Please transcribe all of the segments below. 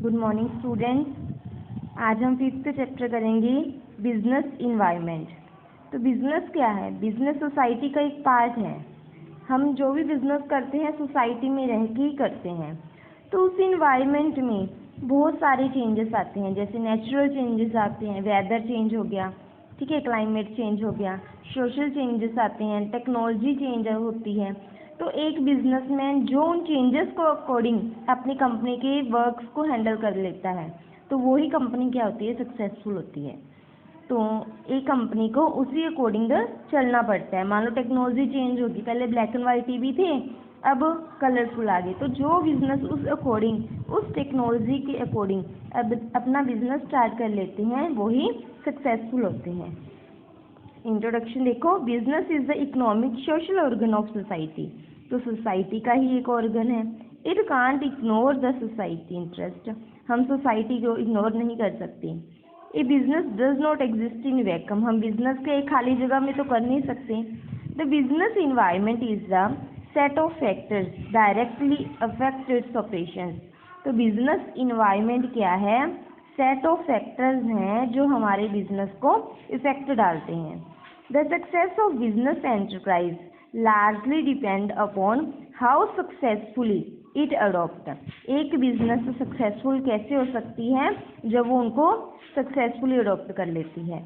Good morning students. आज हम fifth chapter करेंगे बिजनेस इन्वायरमेंट। तो बिजनेस क्या है? बिजनेस सोसाइटी का एक पार्ट है। हम जो भी बिजनेस करते हैं सोसाइटी में रह के ही करते हैं। तो उस इन्वायरमेंट में बहुत सारे चेंजेस आते हैं, जैसे नेचुरल चेंजेस आते हैं, वेदर चेंज हो गया, ठीक है, क्लाइमेट चेंज हो गया, सोशल चेंजेस आते हैं, टेक्नोलॉजी चेंज होती है। तो एक बिजनेसमैन जो उन चेंजेस को अकॉर्डिंग अपनी कंपनी के वर्क्स को हैंडल कर लेता है तो वही कंपनी क्या होती है, सक्सेसफुल होती है। तो एक कंपनी को उसी अकॉर्डिंग चलना पड़ता है। मान लो टेक्नोलॉजी चेंज होगी, पहले ब्लैक एंड वाइट टीवी थे, अब कलरफुल आ गए। तो जो बिजनेस उस अकॉर्डिंग, उस टेक्नोलॉजी के अकॉर्डिंग अब अपना बिजनेस स्टार्ट कर लेते हैं वही सक्सेसफुल होते हैं। इंट्रोडक्शन देखो, business is the economic social organ of society. तो सोसाइटी का ही एक ऑर्गन है। It can't ignore the society interest. हम सोसाइटी को इग्नोर नहीं कर सकते। A business does not exist in vacuum. हम बिजनेस के एक खाली जगह में तो कर नहीं सकते। The business environment is the set of factors directly affect its operations. तो बिजनेस इन्वायरमेंट क्या है? सेट ऑफ फैक्टर्स हैं जो हमारे बिजनेस को इफेक्ट डालते हैं। The success of business enterprise largely depend upon how successfully it adopt. एक बिजनेस सक्सेसफुल कैसे हो सकती है? जब वो उनको सक्सेसफुली अडॉप्ट कर लेती है।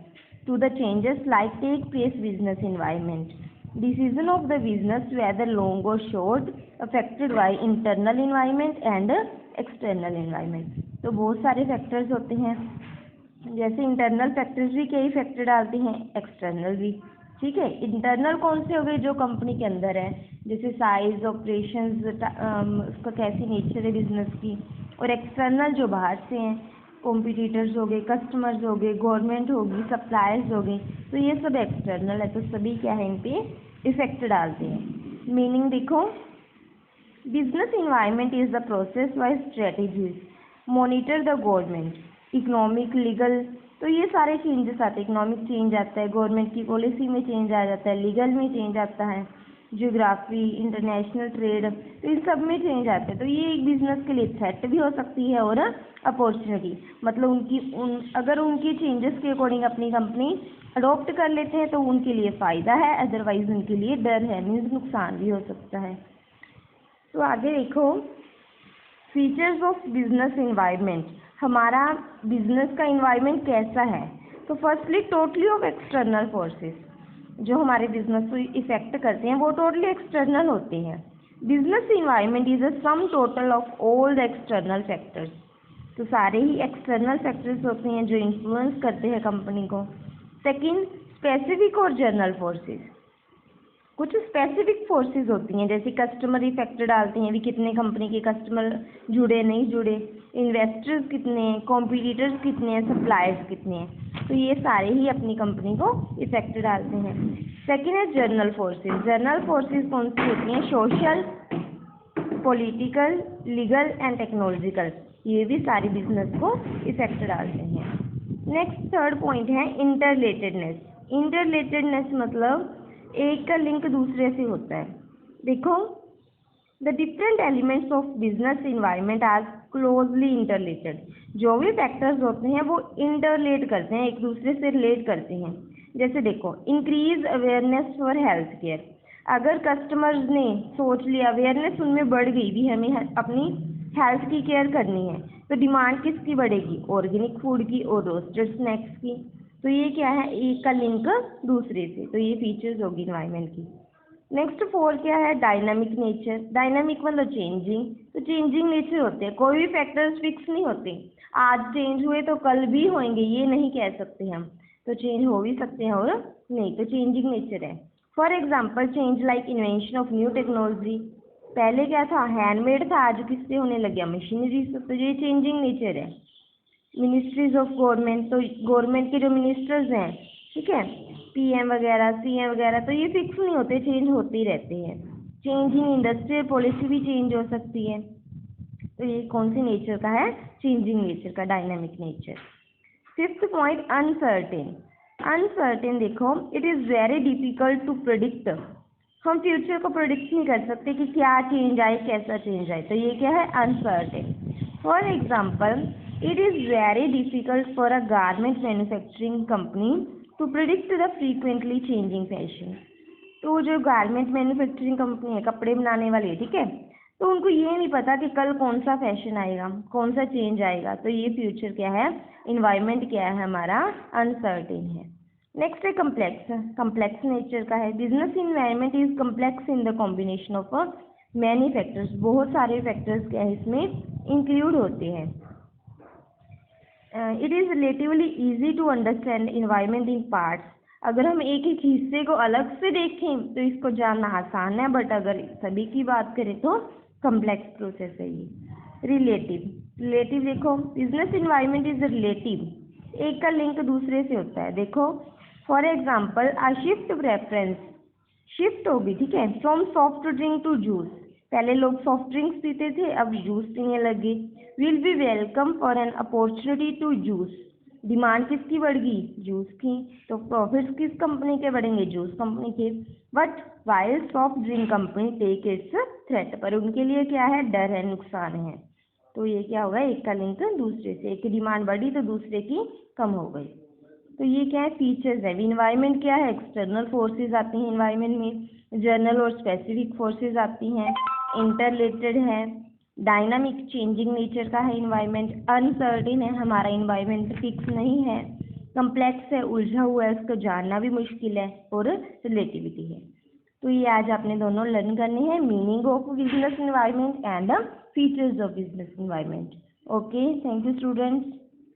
To the changes like take place business environment, decision of the business whether long और short affected by internal environment and external environment. तो बहुत सारे फैक्टर्स होते हैं, जैसे इंटरनल फैक्टर्स भी कई फैक्टर डालते हैं, एक्सटर्नल भी, ठीक है। इंटरनल कौन से हो गए? जो कंपनी के अंदर है, जैसे साइज, ऑपरेशंस, उसका कैसी नेचर है बिजनेस की। और एक्सटर्नल जो बाहर से हैं, कॉम्पिटिटर्स हो गए, कस्टमर्स हो गए, गवर्नमेंट होगी, सप्लायर्स हो गए। तो ये सब एक्सटर्नल है। तो सभी क्या है, इन पे इफेक्ट डालते हैं। मीनिंग देखो, business environment is the process wise strategies monitor the government, economic, legal. तो ये सारे चेंजेस आते हैं। इकोनॉमिक चेंज आता है, गवर्नमेंट की पॉलिसी में चेंज आ जाता है, लीगल में चेंज आता है, जियोग्राफी, इंटरनेशनल ट्रेड, तो इन सब में चेंज आता है। तो ये एक बिजनेस के लिए थ्रेट भी हो सकती है और अपॉर्चुनिटी। मतलब अगर उनकी चेंजेस के अकॉर्डिंग अपनी कंपनी अडॉप्ट कर लेते हैं तो उनके लिए फ़ायदा है, अदरवाइज उनके लिए डर है, मीन्स नुकसान भी हो सकता है। तो आगे देखो, फीचर्स ऑफ बिजनेस इन्वायरमेंट। हमारा बिजनेस का इन्वायरमेंट कैसा है? तो firstly totally off external forces, जो हमारे बिजनेस को इफेक्ट करते हैं वो टोटली एक्सटर्नल होते हैं। Business environment is a sum total of all the external factors. तो सारे ही एक्सटर्नल फैक्टर्स होते हैं जो इन्फ्लुएंस करते हैं कंपनी को। सेकंड, स्पेसिफिक और जनरल फोर्सेस। कुछ स्पेसिफिक फोर्सेस होती हैं, जैसे कस्टमर इफेक्ट डालते हैं, भी कितने कंपनी के कस्टमर जुड़े, नहीं जुड़े, इन्वेस्टर्स कितने हैं, कॉम्पिटिटर्स कितने हैं, सप्लायर्स कितने हैं। तो ये सारे ही अपनी कंपनी को इफेक्ट डालते हैं। सेकेंड है जनरल फोर्सेस। जनरल फोर्सेस कौन सी होती हैं? Social, political, legal and technological. ये भी सारी बिजनेस को इफेक्ट डालते हैं। नेक्स्ट थर्ड पॉइंट है इंटररिलेटेडनेस। इंटररिलेटेडनेस मतलब एक का लिंक दूसरे से होता है। देखो, the different elements of business environment are closely interrelated. जो भी फैक्टर्स होते हैं वो इंटरलेट करते हैं, एक दूसरे से रिलेट करते हैं। जैसे देखो, increase awareness for health care. अगर कस्टमर्स ने सोच लिया, अवेयरनेस उनमें बढ़ गई भी हमें अपनी हेल्थ की केयर करनी है, तो डिमांड किसकी बढ़ेगी? ऑर्गेनिक फूड की और रोस्टेड स्नैक्स की। तो ये क्या है, एक का लिंक दूसरे से। तो ये फीचर्स होगी इन्वायरमेंट की। नेक्स्ट फोर क्या है? Dynamic nature. डायनामिक मतलब चेंजिंग। तो चेंजिंग नेचर होते हैं, कोई भी फैक्टर्स फिक्स नहीं होते। आज चेंज हुए तो कल भी होंगे, ये नहीं कह सकते हम। तो चेंज हो भी सकते हैं और नहीं, तो चेंजिंग नेचर है। For example, change like invention of new technology. पहले क्या था, हैंडमेड था, आज किससे होने लग गया? मशीनरी से। तो ये चेंजिंग नेचर है। मिनिस्ट्रीज ऑफ गवर्नमेंट, तो गवर्नमेंट के जो मिनिस्टर्स हैं, ठीक है, पीएम वगैरह, सीएम वगैरह, तो ये फिक्स नहीं होते, चेंज होते ही रहते हैं। चेंजिंग इंडस्ट्रियल पॉलिसी भी चेंज हो सकती है। तो ये कौन सी नेचर का है? चेंजिंग नेचर का, dynamic nature. Fifth point, uncertain. Uncertain देखो, it is very difficult to predict. हम फ्यूचर को प्रिडिक्ट नहीं कर सकते कि क्या चेंज आए, कैसा चेंज आए। तो ये क्या है? Uncertain. For example, it is very difficult for a garment manufacturing company to predict the frequently changing fashion. तो जो गारमेंट मैन्युफैक्चरिंग कंपनी है, कपड़े बनाने वाली, ठीक है, तो उनको ये नहीं पता कि कल कौन सा फैशन आएगा, कौन सा चेंज आएगा। तो ये फ्यूचर क्या है, इन्वायरमेंट क्या है हमारा, अनसर्टेन है। नेक्स्ट है कम्प्लेक्स। कम्प्लेक्स नेचर का है। Business environment is complex in the combination of many factors. बहुत सारे फैक्टर्स क्या है इसमें इंक्लूड होते हैं। It is relatively easy to understand environment in parts. अगर हम एक एक हिस्से को अलग से देखें तो इसको जानना आसान है, बट अगर सभी की बात करें तो कम्प्लेक्स प्रोसेस है ये। रिलेटिव देखो, बिजनेस इन्वायरमेंट इज रिलेटिव, एक का लिंक दूसरे से होता है। देखो for example, a shift preference, shift होगी, ठीक है, from soft drink to juice. पहले लोग सॉफ्ट ड्रिंक्स पीते थे, अब जूस पीने लगे। Will be welcome for an opportunity to juice. Demand किसकी बढ़ गई, जूस की, तो प्रॉफिट्स किस कंपनी के बढ़ेंगे, जूस कंपनी के। But while soft drink company take its threat, पर उनके लिए क्या है, डर है, नुकसान है। तो ये क्या होगा, एक का लिंक दूसरे से, एक की डिमांड बढ़ी तो दूसरे की कम हो गई। तो ये क्या है, फीचर्स है। इन्वायरमेंट क्या है, एक्सटर्नल फोर्सेस आती हैं इन्वायरमेंट में, जर्नल और स्पेसिफिक फोर्सेस आती हैं, इंटररिलेटेड है, डायनामिक चेंजिंग नेचर का है इन्वायरमेंट, अनसर्टेन है, हमारा इन्वायरमेंट फिक्स नहीं है, कम्प्लेक्स है, उलझा हुआ है, उसको जानना भी मुश्किल है, और रिलेटिविटी है। तो ये आज आपने दोनों लर्न करने हैं, meaning of business environment and the features of business environment. Okay, thank you students.